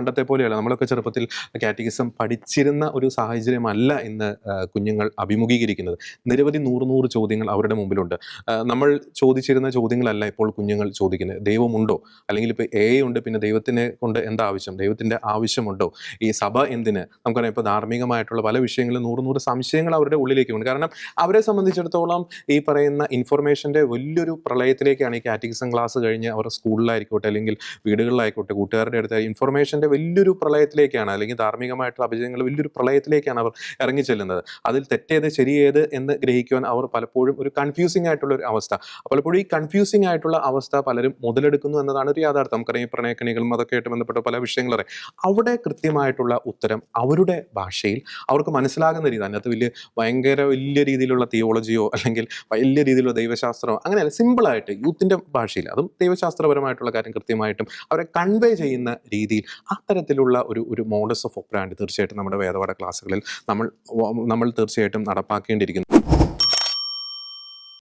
പണ്ടത്തെ പോലെയല്ല. നമ്മളൊക്കെ ചെറുപ്പത്തിൽ കാറ്റഗിസം പഠിച്ചിരുന്ന ഒരു സാഹചര്യമല്ല ഇന്ന് കുഞ്ഞുങ്ങൾ അഭിമുഖീകരിക്കുന്നത്. നിരവധി നൂറ് ചോദ്യങ്ങൾ അവരുടെ മുമ്പിലുണ്ട്. നമ്മൾ ചോദിച്ചിരുന്ന ചോദ്യങ്ങളല്ല ഇപ്പോൾ കുഞ്ഞുങ്ങൾ ചോദിക്കുന്നത്. ദൈവമുണ്ടോ? അല്ലെങ്കിൽ ഇപ്പോൾ AI ഉണ്ട്, പിന്നെ ദൈവത്തിനെ കൊണ്ട് എന്താ ആവശ്യം? ദൈവത്തിൻ്റെ ആവശ്യമുണ്ടോ? ഈ സഭ എന്തിന്? നമുക്കറിയാം, ഇപ്പോൾ ധാർമ്മികമായിട്ടുള്ള പല വിഷയങ്ങളും നൂറ് സംശയങ്ങൾ അവരുടെ ഉള്ളിലേക്കുണ്ട്. കാരണം അവരെ സംബന്ധിച്ചിടത്തോളം ഈ പറയുന്ന ഇൻഫർമേഷൻ്റെ വലിയൊരു പ്രളയത്തിലേക്കാണ് ഈ കാറ്റഗിസം ക്ലാസ് കഴിഞ്ഞ് അവർ സ്കൂളിലായിക്കോട്ടെ അല്ലെങ്കിൽ വീടുകളിലായിക്കോട്ടെ കൂട്ടുകാരുടെ അടുത്ത് ഇൻഫർമേഷൻ്റെ വലിയൊരു പ്രളയത്തിലേക്കാണ്, അല്ലെങ്കിൽ ധാർമ്മികമായിട്ടുള്ള അഭിജയങ്ങൾ വലിയൊരു പ്രളയത്തിലേക്കാണ് അവർ ഇറങ്ങിച്ചെല്ലുന്നത്. അതിൽ തെറ്റേത് ശരിയേത് എന്ന് ഗ്രഹിക്കുവാൻ അവർ പലപ്പോഴും ഒരു കൺഫ്യൂസിംഗ് ആയിട്ടുള്ള ഒരു അവസ്ഥ, പലപ്പോഴും ഈ കൺഫ്യൂസിംഗ് ആയിട്ടുള്ള അവസ്ഥ പലരും മുതലെടുക്കുന്നു എന്നതാണ് ഒരു യാഥാർത്ഥ്യം. നമുക്കറിയാം, ഈ പ്രണയക്കണികളും അതൊക്കെ ആയിട്ട് ബന്ധപ്പെട്ട പല വിഷയങ്ങളെ അവിടെ കൃത്യമായിട്ടുള്ള ഉത്തരം അവരുടെ ഭാഷയിൽ അവർക്ക് മനസ്സിലാകുന്ന രീതി, അതിനകത്ത് വലിയ രീതിയിലുള്ള തിയോളജിയോ അല്ലെങ്കിൽ വലിയ രീതിയിലുള്ള ദൈവശാസ്ത്രമോ അങ്ങനെയല്ല, സിമ്പിളായിട്ട് യൂത്തിൻ്റെ ഭാഷയിൽ, അതും ദൈവശാസ്ത്രപരമായിട്ടുള്ള കാര്യം കൃത്യമായിട്ടും അവരെ കൺവേ ചെയ്യുന്ന രീതിയിൽ അത്തരത്തിലുള്ള ഒരു മോഡസ് ഓഫ് ഓപ്പറാൻഡി തീർച്ചയായിട്ടും നമ്മുടെ വേദപാഠ ക്ലാസ്സുകളിൽ നമ്മൾ തീർച്ചയായിട്ടും നടപ്പാക്കേണ്ടിയിരിക്കുന്നു.